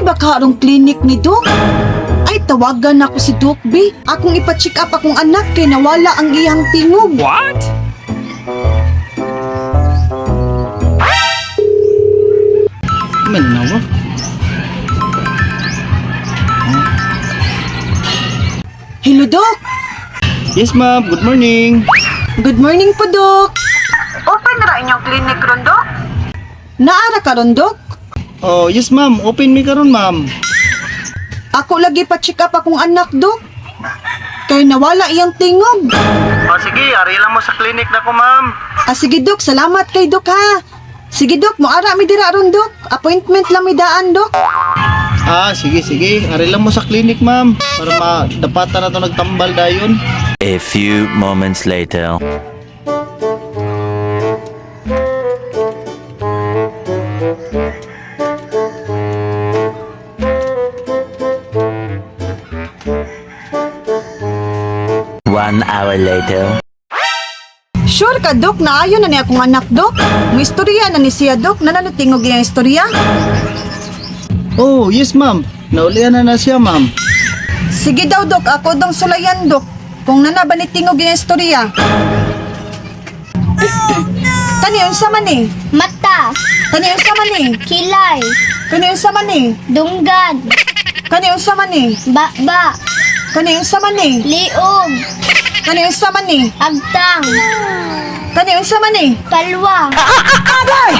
ba karong klinik ni Dok? Ay, tawagan ako si Doc B. Akong ipa-check up akong anak kay nawala ang iyang tingog. What? Malinaw. Hello, Doc. Yes, ma'am. Good morning. Good morning po, Doc. Open na inyong klinik ron, Doc? Naara ka ron, Doc? Oh, yes, ma'am. Open me karon, ma'am. Ako lagi pa-check up akong anak, Doc. Kay nawala iyang tingog. Oh, sige. Ari lang mo sa clinic na ko, ma'am. Sige, Doc. Salamat kay Doc, ha. Sige, Doc. Moara mi dira ron, Doc. Appointment lang mi daan, Doc. Sige, sige. Ari lang mo sa clinic, ma'am. Para madapatan na to nagtambal dayon. A few moments later. One hour later. Sure ka, Doc, na ayon na ni akong anak, Doc. Mo istorya na ni siya, Doc. Nananatingog iyang istorya. Oh, yes, ma'am. Naulian na siya, ma'am. Sige daw, Doc. Ako dong sulayan, Doc. Kung nanabanitingog iyang istorya. Kani unsa man ni? Mata, Kani unsa man ni? kilay, Kani unsa man ni? dunggad, Kani unsa man ni? bakba, Kani unsa man ni? liog, Kani unsa man ni? agtang, Kani unsa man ni? kalwa. Aray!